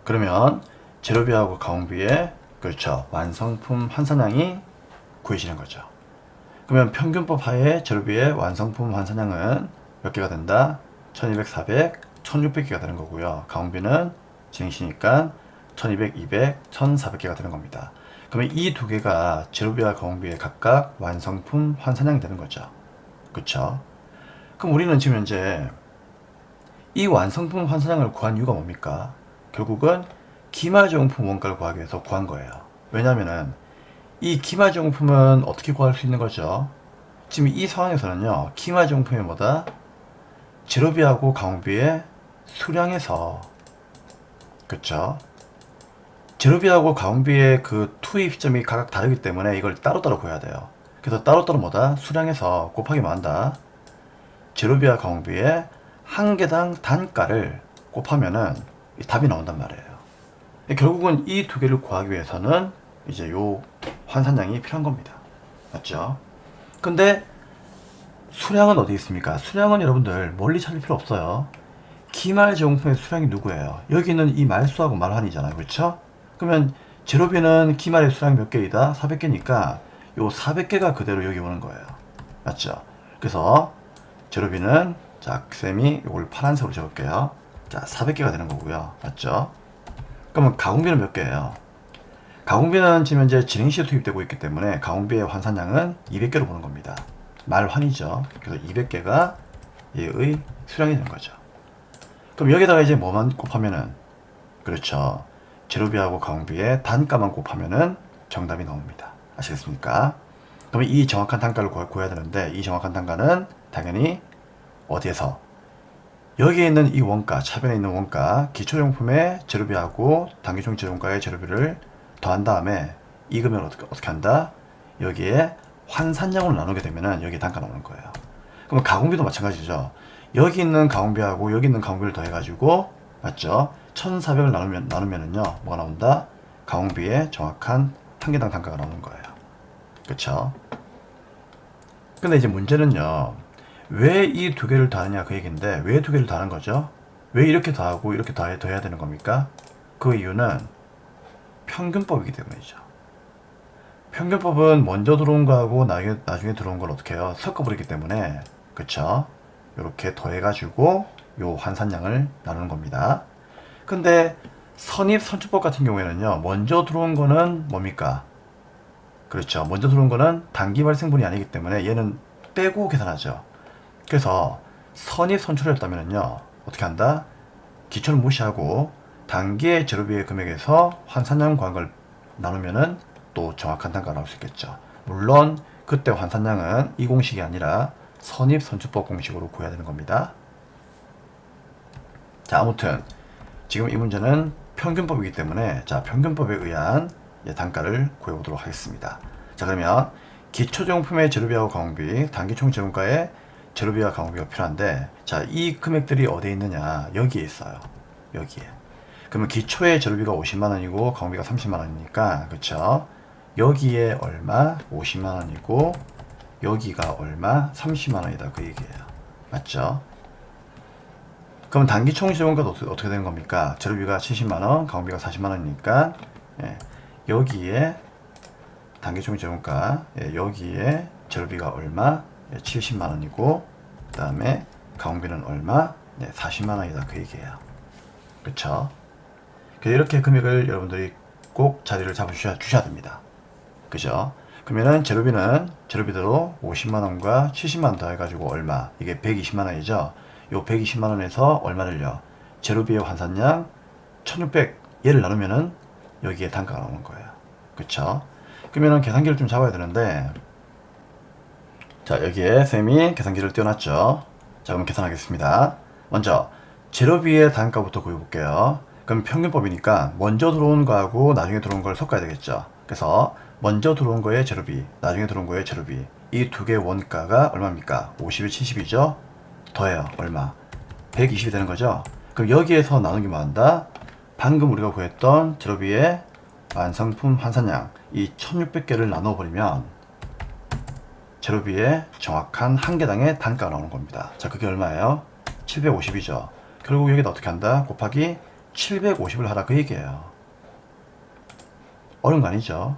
그러면 제로비하고 가공비의, 그렇죠, 완성품 환산량이 구해지는 거죠. 그러면 평균법 하에 제로비의 완성품 환산량은 몇 개가 된다? 1200, 400, 1600개가 되는 거고요. 가공비는 진행시니까 1200, 200, 1400개가 되는 겁니다. 그러면 이 두 개가 제로비와 가공비의 각각 완성품 환산량이 되는 거죠. 그쵸? 그럼 우리는 지금 현재 이 완성품 환산량을 구한 이유가 뭡니까? 결국은 기말제용품 원가를 구하기 위해서 구한 거예요. 왜냐면은 이 기말제용품은 어떻게 구할 수 있는 거죠? 지금 이 상황에서는요, 기말제용품이 뭐다? 제로비하고 가공비의 수량에서, 그쵸? 제로비하고 가공비의 그 투입 시점이 각각 다르기 때문에 이걸 따로따로 구해야 돼요. 그래서 따로따로 뭐다? 수량에서 곱하기 뭐 한다? 제로비와 가공비의 한 개당 단가를 곱하면은 답이 나온단 말이에요. 결국은 이 두 개를 구하기 위해서는 이제 요 환산량이 필요한 겁니다. 맞죠? 근데 수량은 어디 있습니까? 수량은 여러분들 멀리 찾을 필요 없어요. 기말제용품의 수량이 누구예요? 여기는 이 말수하고 말환이잖아요. 그렇죠? 그러면 제로비는 기말의 수량이 몇 개이다? 400개니까 요 400개가 그대로 여기 오는 거예요. 맞죠? 그래서 제로비는 자, 쌤이 이걸 파란색으로 적을게요. 자, 400개가 되는 거고요. 맞죠? 그러면 가공비는 몇 개예요? 가공비는 지금 현재 진행시에 투입되고 있기 때문에 가공비의 환산량은 200개로 보는 겁니다. 말환이죠. 그래서 200개가 얘의 수량이 되는 거죠. 그럼 여기다가 이제 뭐만 곱하면은, 그렇죠, 재료비하고 가공비의 단가만 곱하면은 정답이 나옵니다. 아시겠습니까? 그러면 이 정확한 단가를 구해야 되는데, 이 정확한 단가는 당연히 어디에서? 여기에 있는 이 원가, 차변에 있는 원가, 기초용품의 재료비하고 단기총 재료원가의 재료비를 더한 다음에 이 금액을 어떻게 한다? 여기에 환산량으로 나누게 되면은 여기 단가 나오는 거예요. 그럼 가공비도 마찬가지죠. 여기 있는 가공비하고 여기 있는 가공비를 더해가지고, 맞죠? 1400을 나누면은요, 뭐가 나온다? 가공비의 정확한 한 개당 단가가 나오는 거예요. 그쵸? 근데 이제 문제는요, 왜 이 두 개를 더하느냐 그 얘기인데, 왜 두 개를 더하는 거죠? 왜 이렇게 더하고 이렇게 더해야 되는 겁니까? 그 이유는 평균법이기 때문이죠. 평균법은 먼저 들어온 거하고 나중에 들어온 걸 어떻게 해요? 섞어버리기 때문에, 그쵸? 이렇게 더해가지고 요 환산량을 나누는 겁니다. 근데 선입선출법 같은 경우에는요, 먼저 들어온 거는 뭡니까? 그렇죠. 먼저 들어온 거는 단기 발생분이 아니기 때문에 얘는 빼고 계산하죠. 그래서 선입선출했다면요, 어떻게 한다? 기초를 무시하고 단기의 재료비의 금액에서 환산량 구한 걸 나누면은 또 정확한 단가가 나올 수 있겠죠. 물론 그때 환산량은 이 공식이 아니라 선입선출법 공식으로 구해야 되는 겁니다. 자, 아무튼 지금 이 문제는 평균법이기 때문에, 자, 평균법에 의한 단가를 구해보도록 하겠습니다. 자, 그러면 기초정품의 재료비하고 가공비, 단기총 재원가의 재료비와 가공비가 필요한데, 자, 이 금액들이 어디에 있느냐? 여기에 있어요. 여기에. 그러면 기초의 재료비가 50만원이고 가공비가 30만원이니까, 그쵸? 여기에 얼마? 50만원이고 여기가 얼마? 30만원이다 그 얘기예요. 맞죠? 그럼 단기 총재원가도 어떻게 되는 겁니까? 재료비가 70만원, 가공비가 40만원이니까, 예, 여기에 단기 총재원가, 예, 여기에 재료비가 얼마? 예, 70만원이고 그 다음에 가공비는 얼마? 네, 40만원이다 그 얘기예요. 그쵸? 이렇게 금액을 여러분들이 꼭 자리를 잡아주셔야 됩니다. 그죠? 그러면은 재료비대로 50만원과 70만원 더해가지고 얼마? 이게 120만원이죠? 요 120만원에서 얼마를요? 재료비의 환산량 1600, 얘를 나누면은 여기에 단가가 나오는 거예요. 그쵸? 그러면은 계산기를 좀 잡아야 되는데, 자, 여기에 쌤이 계산기를 띄워놨죠? 자, 그럼 계산하겠습니다. 먼저 재료비의 단가부터 구해볼게요. 그럼 평균법이니까 먼저 들어온 거하고 나중에 들어온 걸 섞어야 되겠죠? 그래서 먼저 들어온 거에 재료비, 나중에 들어온 거에 재료비, 이 두 개의 원가가 얼마입니까? 50에 70이죠? 더해요. 얼마? 120이 되는 거죠? 그럼 여기에서 나누기 뭐 한다? 방금 우리가 구했던 재료비의 완성품 환산량, 이 1600개를 나눠버리면 재료비의 정확한 한 개당의 단가가 나오는 겁니다. 자, 그게 얼마예요? 750이죠. 결국 여기다 어떻게 한다? 곱하기 750을 하라 그 얘기예요. 어려운 거 아니죠?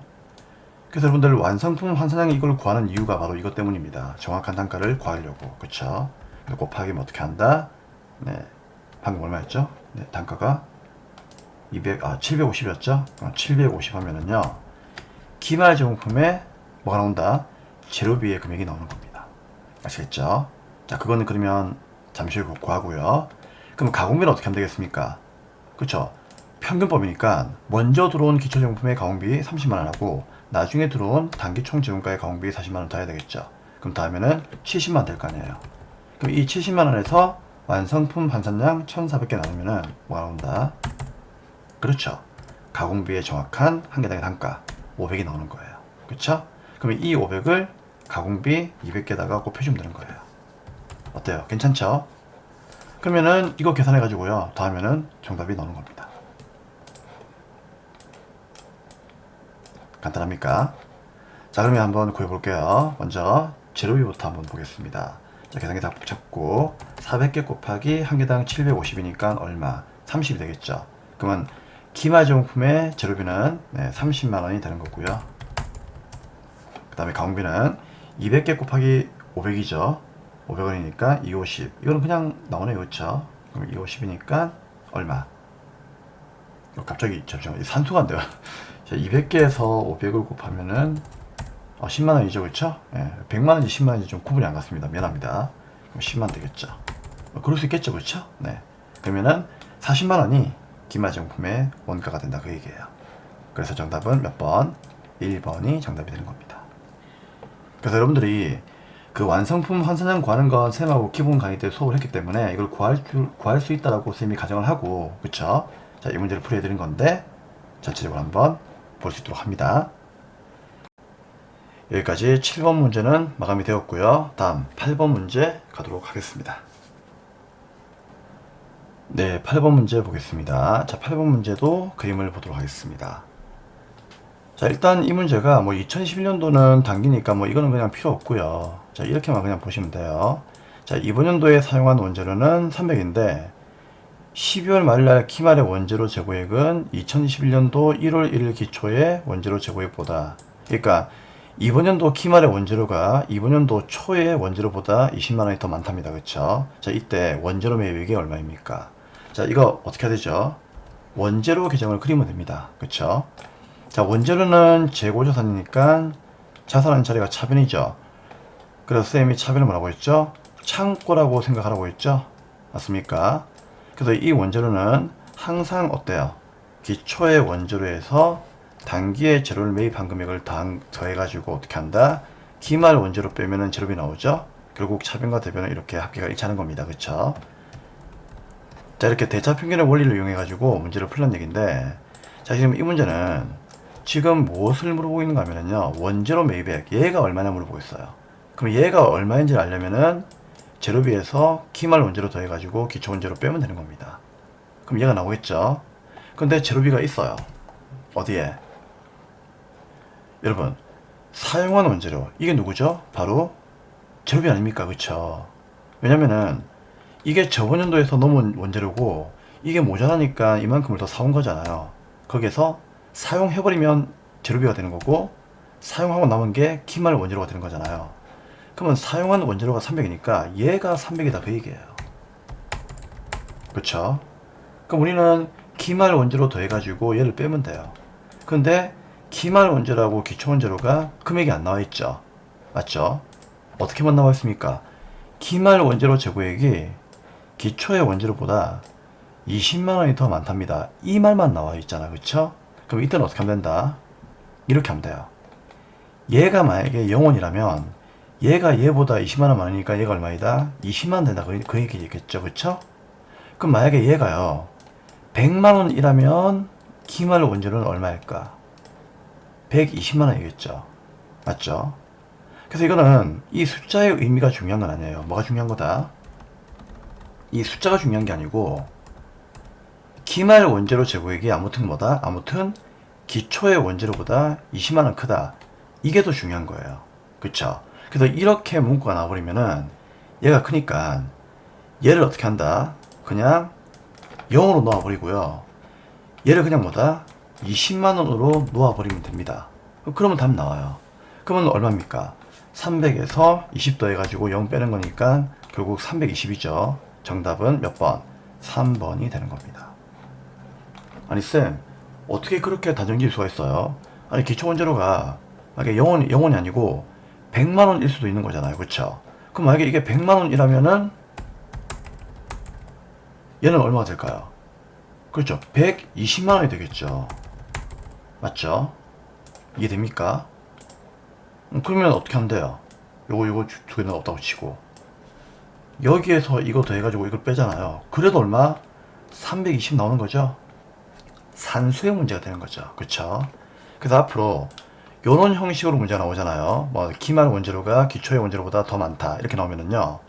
그래서 여러분들 완성품 환산량 이걸 구하는 이유가 바로 이것 때문입니다. 정확한 단가를 구하려고. 그쵸? 곱하기 어떻게 한다? 네. 방금 얼마였죠? 네, 단가가 750이었죠? 750 하면은요, 기말제공품에 뭐가 나온다? 재료비의 금액이 나오는 겁니다. 아시겠죠? 자, 그거는 그러면 잠시 후 구하고요. 그럼 가공비는 어떻게 하면 되겠습니까? 그쵸? 평균법이니까 먼저 들어온 기초제공품의 가공비 30만원 하고 나중에 들어온 단기총 재원가의 가공비 40만원 더 해야 되겠죠. 그럼 다음에는 70만원 될 거 아니에요. 그럼 이 70만원에서 완성품 환산량 1400개 나누면은 뭐가 나온다? 그렇죠. 가공비의 정확한 한 개당의 단가 500이 나오는 거예요. 그쵸? 그러면 이 500을 가공비 200개다가 곱해주면 되는 거예요. 어때요? 괜찮죠? 그러면은 이거 계산해가지고요, 더하면은 정답이 나오는 겁니다. 간단합니까? 자, 그러면 한번 구해볼게요. 먼저 재료비부터 한번 보겠습니다. 자, 계산기 잡고 400개 곱하기 한 개당 750이니까 얼마? 30이 되겠죠. 그러면 기말제공품의 재료비는 30만원이 되는 거고요. 그 다음에 가공비는 200개 곱하기 500이죠. 500원이니까 250. 이거는 그냥 나오네요. 그렇죠? 그럼 250이니까 얼마? 갑자기 잠시만 산수가 안 돼요. 200개에서 500을 곱하면은 10만원이죠. 그쵸? 예, 100만원인지 10만원인지 좀 구분이 안 갔습니다. 미안합니다. 그럼 10만 되겠죠. 그럴 수 있겠죠. 그쵸? 네. 그러면은 40만원이 기마정품의 원가가 된다. 그 얘기예요. 그래서 정답은 몇 번? 1번이 정답이 되는 겁니다. 그래서 여러분들이 그 완성품 환산량 구하는 건 쌤하고 기본 강의 때 수업을 했기 때문에 이걸 구할 수 있다라고 쌤이 가정을 하고, 그쵸? 자, 이 문제를 풀이해드린 건데 전체적으로 한번 볼 수 있도록 합니다. 여기까지 7번 문제는 마감이 되었고요. 다음 8번 문제 가도록 하겠습니다. 네, 8번 문제 보겠습니다. 자, 8번 문제도 그림을 보도록 하겠습니다. 자, 일단 이 문제가 뭐 2021년도는 단기니까 뭐 이거는 그냥 필요 없고요. 자, 이렇게만 그냥 보시면 돼요. 자, 이번 연도에 사용한 원재료는 300인데 12월 말날 기말의 원재료 재고액은 2021년도 1월 1일 기초의 원재료 재고액보다, 그러니까 이번 연도 기말의 원재료가 이번 연도 초의 원재료보다 20만원이 더 많답니다. 그쵸? 자, 이때 원재료 매입액이 얼마입니까? 자, 이거 어떻게 해야 되죠? 원재료 계정을 그리면 됩니다. 그쵸? 자, 원재료는 재고자산이니까 자산한 자리가 차변이죠. 그래서 쌤이 차변을 뭐라고 했죠? 창고라고 생각하라고 했죠? 맞습니까? 그래서 이 원재료는 항상 어때요? 기초의 원재료에서 단기의 재료를 매입한 금액을 더해가지고 어떻게 한다? 기말 원재료 빼면은 재료비 나오죠? 결국 차변과 대변은 이렇게 합계가 일치하는 겁니다. 그쵸? 자, 이렇게 대차평균의 원리를 이용해가지고 문제를 풀는 얘기인데, 자, 지금 이 문제는 지금 무엇을 물어보고 있는가 하면요, 원재료 매입액, 얘가 얼마나 물어보고 있어요. 그럼 얘가 얼마인지를 알려면은 재료비에서 기말 원재료 더해가지고 기초 원재료 빼면 되는 겁니다. 그럼 얘가 나오겠죠. 근데 재료비가 있어요. 어디에? 여러분, 사용한 원재료, 이게 누구죠? 바로 재료비 아닙니까? 그쵸? 왜냐면은 이게 저번 연도에서 넘은 원재료고 이게 모자라니까 이만큼을 더 사온 거잖아요. 거기에서 사용해버리면 재료비가 되는 거고, 사용하고 남은 게 기말 원재료가 되는 거잖아요. 그러면 사용한 원재료가 300이니까 얘가 300이다 그 얘기예요. 그쵸? 그럼 우리는 기말 원재료 더해가지고 얘를 빼면 돼요. 근데 기말 원재료하고 기초 원재료가 금액이 안 나와 있죠. 맞죠? 어떻게만 나와 있습니까? 기말 원재료 재고액이 기초의 원재료보다 20만원이 더 많답니다. 이 말만 나와 있잖아. 그쵸? 그럼 이때는 어떻게 하면 된다? 이렇게 하면 돼요. 얘가 만약에 0원이라면 얘가 얘보다 20만원 많으니까 얘가 얼마이다? 20만원 된다. 그 얘기겠죠. 그쵸? 그럼 만약에 얘가요 100만원이라면 기말 원재료는 얼마일까? 120만원이겠죠. 맞죠? 그래서 이거는 이 숫자의 의미가 중요한 건 아니에요. 뭐가 중요한 거다? 이 숫자가 중요한 게 아니고 기말 원재료 재고액이 아무튼 뭐다? 아무튼 기초의 원재료보다 20만원 크다. 이게 더 중요한 거예요. 그쵸? 그래서 이렇게 문구가 나와버리면은 얘가 크니까 얘를 어떻게 한다? 그냥 0으로 놓아버리고요. 얘를 그냥 뭐다? 20만원으로 놓아버리면 됩니다. 그러면 답 나와요. 그러면 얼마입니까? 300에서 20 더해가지고 0 빼는 거니까 결국 320이죠. 정답은 몇 번? 3번이 되는 겁니다. 아니 쌤, 어떻게 그렇게 단정지을 수가 있어요? 아니 기초 원재료가 만약에 0원이 아니고 100만원일 수도 있는 거잖아요. 그쵸? 그럼 만약에 이게 100만원이라면은 얘는 얼마가 될까요? 그렇죠. 120만원이 되겠죠. 맞죠? 이해됩니까? 그러면 어떻게 하면 돼요? 요거 두 개는 없다고 치고 여기에서 이거 더해가지고 이걸 빼잖아요. 그래도 얼마? 320 나오는 거죠. 산수의 문제가 되는 거죠. 그쵸? 그래서 앞으로 요런 형식으로 문제가 나오잖아요. 뭐 기말 원재료가 기초의 원재료보다 더 많다 이렇게 나오면은요,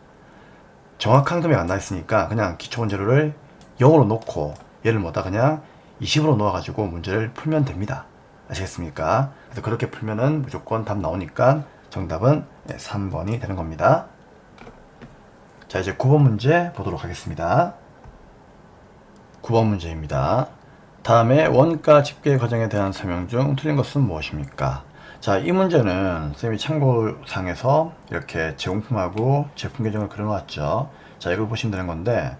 정확한 금액 안 나있으니까 그냥 기초 원재료를 0으로 놓고 얘를 뭐다 그냥 20으로 놓아가지고 문제를 풀면 됩니다. 아시겠습니까? 그래서 그렇게 풀면은 무조건 답 나오니까 정답은 3번이 되는 겁니다. 자, 이제 9번 문제 보도록 하겠습니다. 9번 문제입니다. 다음에 원가 집계 과정에 대한 설명 중 틀린 것은 무엇입니까? 자, 이 문제는 쌤이 참고상에서 이렇게 제공품하고 제품 계정을 그려놓았죠. 자, 이걸 보시면 되는 건데,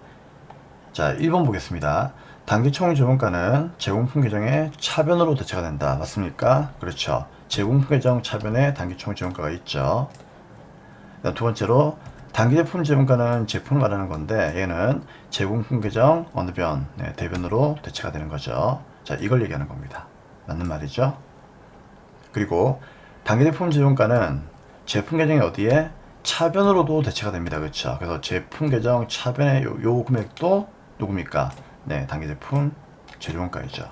자, 1번 보겠습니다. 단기 총 지원가는 제공품 계정의 차변으로 대체가 된다. 맞습니까? 그렇죠. 제공품 계정 차변에 단기 총 지원가가 있죠. 두 번째로 단기 제품 지원가는 제품을 말하는 건데, 얘는 제공품 계정 어느 변, 대변으로 대체가 되는 거죠. 자, 이걸 얘기하는 겁니다. 맞는 말이죠. 그리고 단기 제품 지원가는 제품 계정이 어디에? 차변으로도 대체가 됩니다. 그렇죠. 그래서 제품 계정 차변의 요 금액도 누굽니까? 네, 단기 제품 재료원가이죠.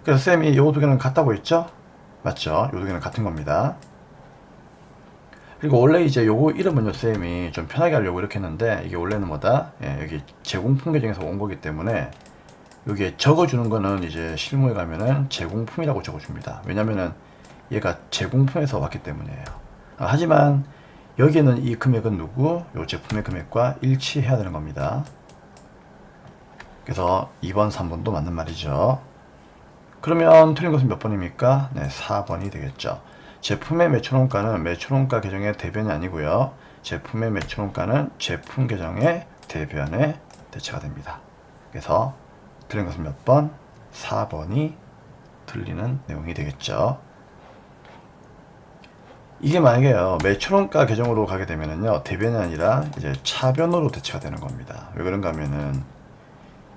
그래서 쌤이 요 두 개는 같다고 했죠? 맞죠? 요 두 개는 같은 겁니다. 그리고 원래 이제 요거 이름은요, 쌤이 좀 편하게 하려고 이렇게 했는데, 이게 원래는 뭐다? 예, 여기 제공품 계정에서 온 거기 때문에 여기에 적어주는 거는 이제 실무에 가면은 제공품이라고 적어줍니다. 왜냐면은 얘가 제공품에서 왔기 때문이에요. 하지만 여기에는 이 금액은 누구? 요 제품의 금액과 일치해야 되는 겁니다. 그래서 2번, 3번도 맞는 말이죠. 그러면 틀린 것은 몇 번입니까? 네, 4번이 되겠죠. 제품의 매출원가는 매출원가 계정의 대변이 아니고요. 제품의 매출원가는 제품 계정의 대변에 대체가 됩니다. 그래서 틀린 것은 몇 번? 4번이 틀리는 내용이 되겠죠. 이게 만약에요, 매출원가 계정으로 가게 되면은요, 대변이 아니라 이제 차변으로 대체가 되는 겁니다. 왜 그런가 하면은,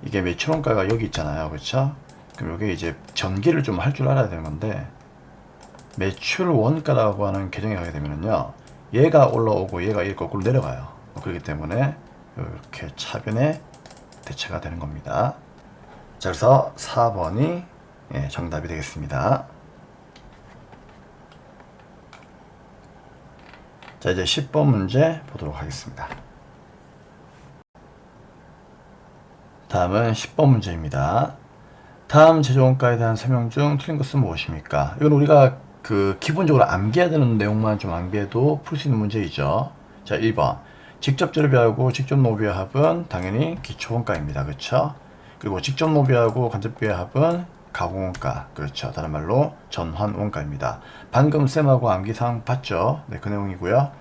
이게 매출원가가 여기 있잖아요. 그렇죠? 그럼 여기 이제 전개를 좀 할 줄 알아야 되는 건데, 매출 원가라고 하는 계정에 가게 되면은요, 얘가 올라오고 얘가 이렇게 거꾸로 내려가요. 그렇기 때문에 이렇게 차변에 대체가 되는 겁니다. 자, 그래서 4번이 정답이 되겠습니다. 자, 이제 10번 문제 보도록 하겠습니다. 다음은 10번 문제입니다. 다음 제조원가에 대한 설명 중 틀린 것은 무엇입니까? 이건 우리가 기본적으로 암기해야 되는 내용만 좀 암기해도 풀 수 있는 문제이죠. 자, 1번. 직접 재료비하고 직접 노비의 합은 당연히 기초원가입니다. 그렇죠? 그리고 직접 노비하고 간접비의 합은 가공원가. 그렇죠. 다른 말로 전환원가입니다. 방금 쌤하고 암기사항 봤죠? 네, 그 내용이고요.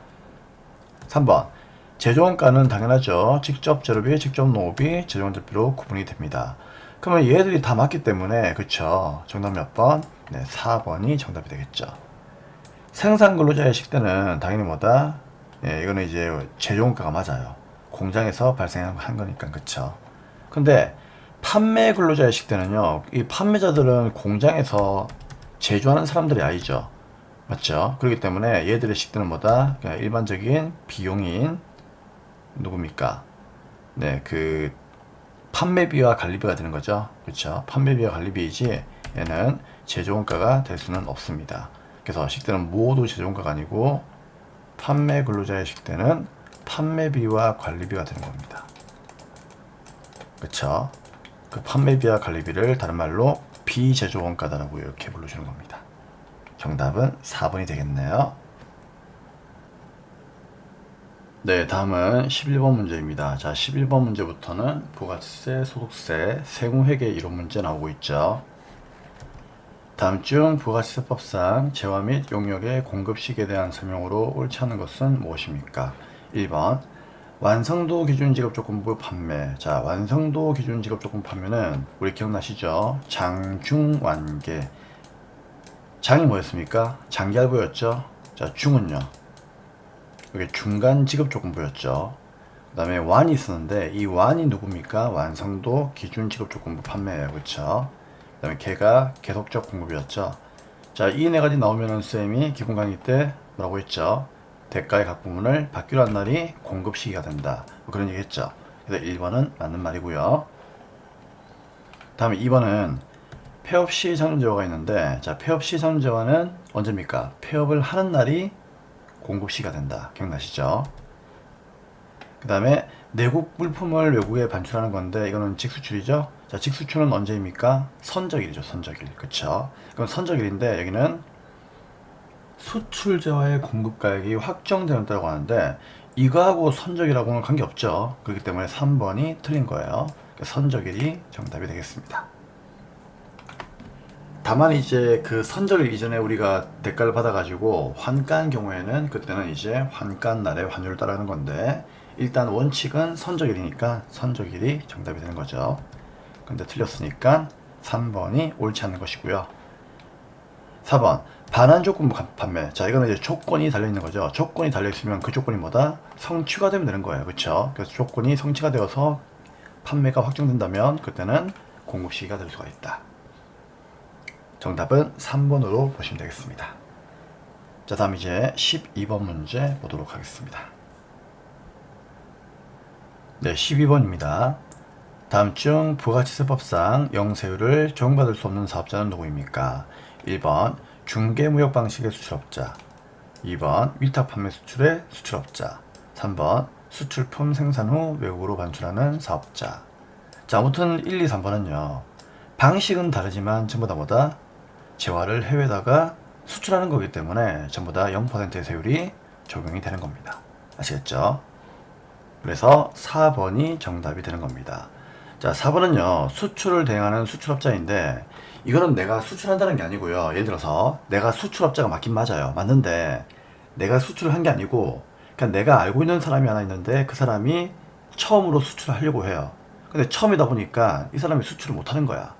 3번. 제조원가는 당연하죠. 직접 재료비, 직접 노비, 제조원재비로 구분이 됩니다. 그러면 얘들이 다 맞기 때문에, 그쵸? 정답 몇 번? 네, 4번이 정답이 되겠죠. 생산 근로자의 식대는 당연히 뭐다? 예, 이거는 이제 제조원가가 맞아요. 공장에서 발생한 거니까, 그쵸? 근데 판매 근로자의 식대는요, 이 판매자들은 공장에서 제조하는 사람들이 아니죠. 맞죠? 그렇기 때문에 얘들의 식대는 뭐다? 그냥 일반적인 비용인 누굽니까? 네, 판매비와 관리비가 되는 거죠. 그렇죠? 판매비와 관리비이지 얘는 제조원가가 될 수는 없습니다. 그래서 식대는 모두 제조원가가 아니고 판매 근로자의 식대는 판매비와 관리비가 되는 겁니다. 그렇죠? 그 판매비와 관리비를 다른 말로 비제조원가다라고 이렇게 불러주는 겁니다. 정답은 4번이 되겠네요. 네, 다음은 11번 문제입니다. 자, 11번 문제부터는 부가세, 소득세, 세무회계 이론 문제 나오고 있죠. 다음 중 부가세법상 재화 및 용역의 공급식에 대한 설명으로 옳지 않은 것은 무엇입니까? 1번 완성도 기준 지급 조건부 판매. 자, 완성도 기준 지급 조건부 판매는 우리 기억나시죠? 장중완계. 장이 뭐였습니까? 장기할부였죠. 자, 중은요. 이게 중간 지급 조건부였죠. 그 다음에 완이 있었는데 이 완이 누굽니까? 완성도 기준 지급 조건부 판매예요. 그쵸? 그 다음에 걔가 계속적 공급이었죠. 자, 이 네 가지 나오면은 쌤이 기본 강의 때 뭐라고 했죠? 대가의 각 부분을 받기로 한 날이 공급 시기가 된다. 뭐 그런 얘기 했죠. 그래서 1번은 맞는 말이고요. 다음에 2번은 폐업 시 상존재화가 있는데, 자, 폐업 시 상존재화는 언제입니까? 폐업을 하는 날이 공급시가 된다. 기억나시죠? 그 다음에 내국 물품을 외국에 반출하는 건데 이거는 직수출이죠. 자, 직수출은 언제입니까? 선적일이죠. 선적일. 그쵸? 그럼 선적일인데 여기는 수출재화의 공급가액이 확정되는 때라고 하는데 이거하고 선적일하고는 관계없죠. 그렇기 때문에 3번이 틀린 거예요. 선적일이 정답이 되겠습니다. 다만 이제 그 선적 이전에 우리가 대가를 받아가지고 환가한 경우에는 그때는 이제 환가한 날의 환율을 따르는 건데, 일단 원칙은 선적일이니까 선적일이 정답이 되는 거죠. 근데 틀렸으니까 3번이 옳지 않는 것이고요. 4번 반환 조건부 판매. 자, 이거는 이제 조건이 달려있는 거죠. 조건이 달려있으면 그 조건이 뭐다? 성취가 되면 되는 거예요. 그쵸? 그래서 조건이 성취가 되어서 판매가 확정된다면 그때는 공급 시기가 될 수가 있다. 정답은 3번으로 보시면 되겠습니다. 자, 다음 이제 12번 문제 보도록 하겠습니다. 네, 12번입니다. 다음 중 부가치세법상 영세율을 적용받을 수 없는 사업자는 누구입니까? 1번 중개무역 방식의 수출업자, 2번 위탁 판매 수출의 수출업자, 3번 수출품 생산 후 외국으로 반출하는 사업자. 자, 아무튼 1, 2, 3번은요. 방식은 다르지만 전부 다 뭐다? 재화를 해외에다가 수출하는 거기 때문에 전부 다 0%의 세율이 적용이 되는 겁니다. 아시겠죠? 그래서 4번이 정답이 되는 겁니다. 자, 4번은요. 수출을 대행하는 수출업자인데 이거는 내가 수출한다는 게 아니고요. 예를 들어서 내가 수출업자가 맞긴 맞아요. 맞는데 내가 수출을 한 게 아니고 그냥 내가 알고 있는 사람이 하나 있는데 그 사람이 처음으로 수출을 하려고 해요. 근데 처음이다 보니까 이 사람이 수출을 못 하는 거야.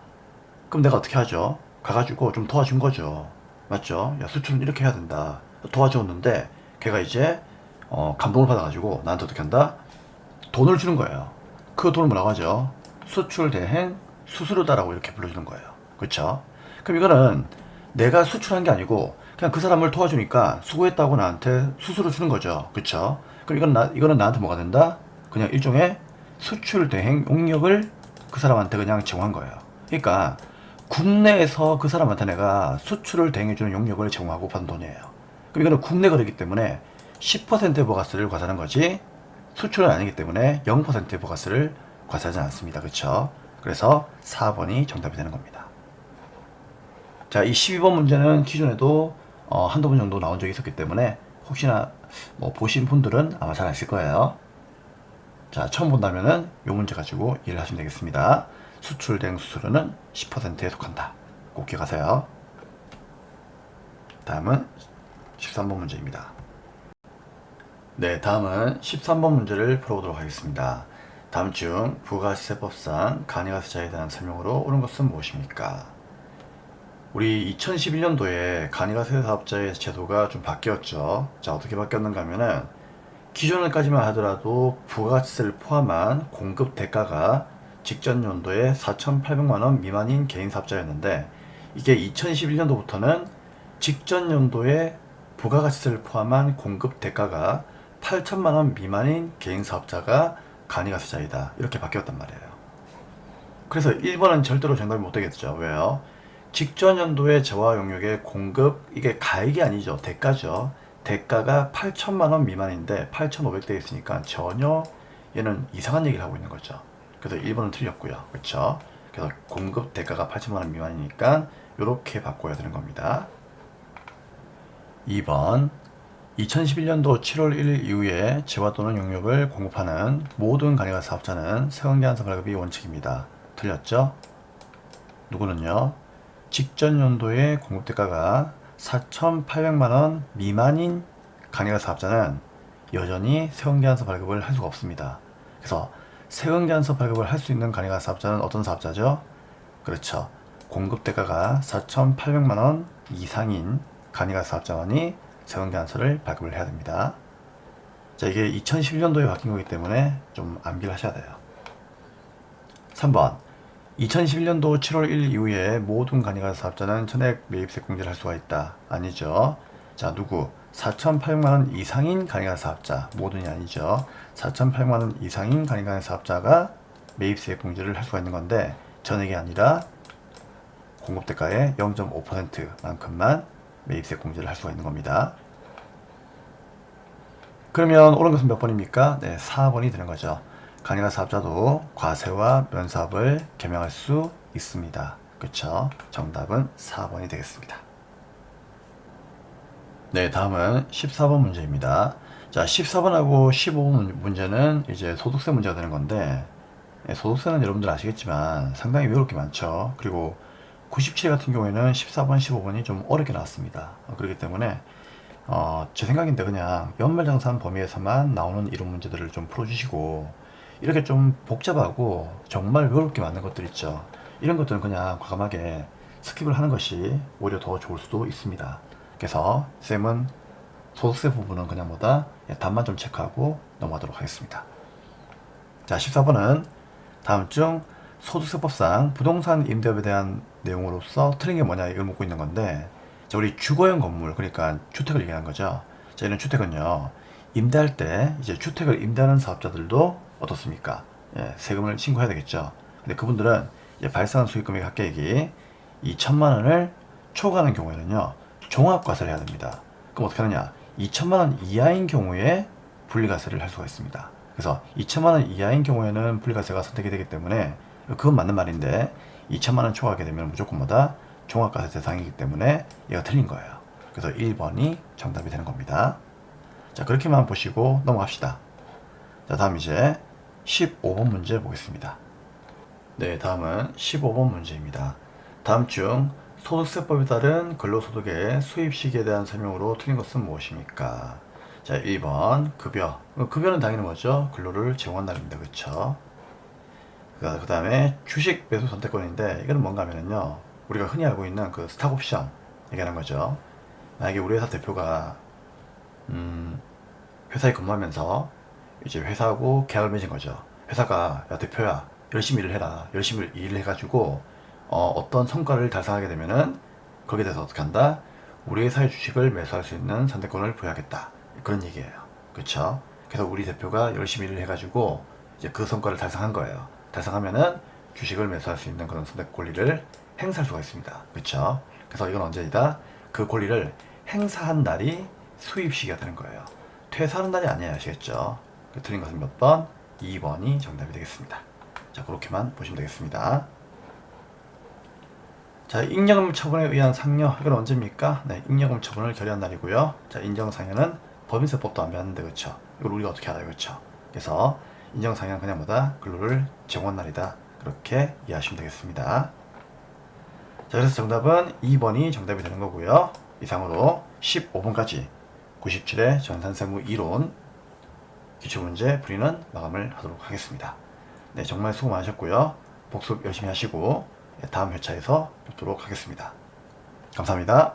그럼 내가 어떻게 하죠? 가가지고 좀 도와준 거죠. 맞죠? 야, 수출은 이렇게 해야 된다. 도와줬는데 걔가 이제 감동을 받아가지고 나한테 어떻게 한다? 돈을 주는 거예요. 그 돈을 뭐라고 하죠? 수출 대행 수수료다라고 이렇게 불러주는 거예요. 그렇죠? 그럼 이거는 내가 수출한 게 아니고 그냥 그 사람을 도와주니까 수고했다고 나한테 수수료 주는 거죠. 그렇죠? 그럼 이거는 나한테 뭐가 된다? 그냥 일종의 수출 대행 용역을 그 사람한테 그냥 제공한 거예요. 그러니까 국내에서 그 사람한테 내가 수출을 대행해주는 용역을 제공하고 받은 돈이에요. 그럼 이거는 국내 거래이기 때문에 10%의 부가세를 과세하는 거지 수출은 아니기 때문에 0%의 부가세를 과세하지 않습니다. 그렇죠? 그래서 4번이 정답이 되는 겁니다. 자, 이 12번 문제는 기존에도 한두 번 정도 나온 적이 있었기 때문에 혹시나 뭐 보신 분들은 아마 잘 아실 거예요. 자, 처음 본다면은 이 문제 가지고 이해를 하시면 되겠습니다. 수출 대행 수수료는 10%에 속한다. 꼭 기억하세요. 다음은 13번 문제입니다. 네, 다음은 13번 문제를 풀어보도록 하겠습니다. 다음 중 부가시세법상 간이가세자에 대한 설명으로 옳은 것은 무엇입니까? 우리 2011년도에 간이가세 사업자의 제도가 좀 바뀌었죠. 자, 어떻게 바뀌었는가 하면은 기존까지만 하더라도 부가세를 포함한 공급 대가가 직전 연도에 4,800만원 미만인 개인 사업자였는데 이게 2011년도부터는 직전 연도에 부가가치세를 포함한 공급 대가가 8천만원 미만인 개인 사업자가 간이가세자이다. 이렇게 바뀌었단 말이에요. 그래서 1번은 절대로 정답이 못 되겠죠. 왜요? 직전 연도의 재화 용역의 공급, 이게 가액이 아니죠. 대가죠. 대가가 8천만원 미만인데 8,500대 있으니까 전혀 얘는 이상한 얘기를 하고 있는 거죠. 그래서 1번은 틀렸고요. 그렇죠? 그래서 공급 대가가 8천만원 미만이니까 이렇게 바꿔야 되는 겁니다. 2번 2011년도 7월 1일 이후에 재화 또는 용역을 공급하는 모든 간이가 사업자는 세관계한서 발급이 원칙입니다. 틀렸죠? 누구는요? 직전 연도의 공급 대가가 4,800만원 미만인 간이가 사업자는 여전히 세관계한서 발급을 할 수가 없습니다. 그래서 세관계한서 발급을 할 수 있는 간이가 사업자는 어떤 사업자죠? 그렇죠. 공급 대가가 4,800만원 이상인 간이가 사업자만이 세관계한서를 발급을 해야 됩니다. 자, 이게 2011년도에 바뀐 거기 때문에 좀 암기를 하셔야 돼요. 3번 2011년도 7월 1일 이후에 모든 간이가 사업자는 전액 매입세 공제를 할 수가 있다. 아니죠. 자, 누구? 4,800만원 이상인 간이가 사업자, 모든이 아니죠. 4,800만원 이상인 간이가 사업자가 매입세 공제를 할 수가 있는 건데 전액이 아니라 공급대가의 0.5%만큼만 매입세 공제를 할 수가 있는 겁니다. 그러면 옳은 것은 몇 번입니까? 네, 4번이 되는 거죠. 간이가 사업자도 과세와 면사업을 겸용할 수 있습니다. 그렇죠? 정답은 4번이 되겠습니다. 네, 다음은 14번 문제입니다. 자, 14번하고 15번 문제는 이제 소득세 문제가 되는 건데 소득세는 여러분들 아시겠지만 상당히 외울 게 많죠. 그리고 97회 같은 경우에는 14번, 15번이 좀 어렵게 나왔습니다. 그렇기 때문에 제 생각인데 그냥 연말정산 범위에서만 나오는 이론 문제들을 좀 풀어주시고 이렇게 좀 복잡하고 정말 외롭게 만든 것들 있죠. 이런 것들은 그냥 과감하게 스킵을 하는 것이 오히려 더 좋을 수도 있습니다. 그래서 쌤은 소득세 부분은 그냥 뭐다 답만 좀 체크하고 넘어가도록 하겠습니다. 자, 14번은 다음 중 소득세법상 부동산 임대업에 대한 내용으로서 틀린 게 뭐냐 이걸 묻고 있는 건데, 자, 우리 주거용 건물, 그러니까 주택을 얘기하는 거죠. 자, 이런 주택은요, 임대할 때 이제 주택을 임대하는 사업자들도 어떻습니까? 예, 세금을 신고해야 되겠죠. 근데 그분들은 이제 발생한 수익금액 합계액이 2천만 원을 초과하는 경우에는요, 종합과세를 해야 됩니다. 그럼 어떻게 하느냐? 2천만 원 이하인 경우에 분리과세를 할 수가 있습니다. 그래서 2천만 원 이하인 경우에는 분리과세가 선택이 되기 때문에 그건 맞는 말인데, 2천만 원 초과하게 되면 무조건 뭐다? 종합과세 대상이기 때문에 얘가 틀린 거예요. 그래서 1번이 정답이 되는 겁니다. 자, 그렇게만 보시고 넘어갑시다. 자, 다음 이제 15번 문제 보겠습니다. 네, 다음은 15번 문제입니다. 다음 중 소득세법에 따른 근로소득의 수입 시기에 대한 설명으로 틀린 것은 무엇입니까? 자, 1번 급여. 급여는 당연히 뭐죠? 근로를 제공한 날입니다. 그쵸? 그 다음에 주식 매수 선택권인데, 이거는 뭔가 하면은요, 우리가 흔히 알고 있는 그 스탁 옵션 얘기하는 거죠. 만약에 우리 회사 대표가 회사에 근무하면서 이제 회사하고 계약을 맺은 거죠. 회사가 야 대표야 열심히 일을 해라, 열심히 일을 해가지고 어떤 성과를 달성하게 되면은 거기에 대해서 어떻게 한다? 우리 회사의 주식을 매수할 수 있는 선택권을 부여하겠다, 그런 얘기예요. 그쵸? 그래서 우리 대표가 열심히 일을 해가지고 이제 그 성과를 달성한 거예요. 달성하면은 주식을 매수할 수 있는 그런 선택 권리를 행사할 수가 있습니다. 그쵸? 그래서 이건 언제이다? 그 권리를 행사한 날이 수입 시기가 되는 거예요. 퇴사하는 날이 아니에요. 아시겠죠? 그 틀린 것은 몇 번? 2번이 정답이 되겠습니다. 자, 그렇게만 보시면 되겠습니다. 자, 잉여금 처분에 의한 상여, 이건 언제입니까? 네, 잉여금 처분을 결의한 날이고요. 자, 인정상여는 법인세법도 안 배웠는데, 그쵸? 이걸 우리가 어떻게 알아요? 그쵸? 그래서 인정상여는 그냥 뭐다? 근로를 제공한 날이다, 그렇게 이해하시면 되겠습니다. 자, 그래서 정답은 2번이 정답이 되는 거고요. 이상으로 15번까지 97회 전산세무 이론 기출문제 풀이는 마감을 하도록 하겠습니다. 네, 정말 수고 많으셨고요. 복습 열심히 하시고 다음 회차에서 뵙도록 하겠습니다. 감사합니다.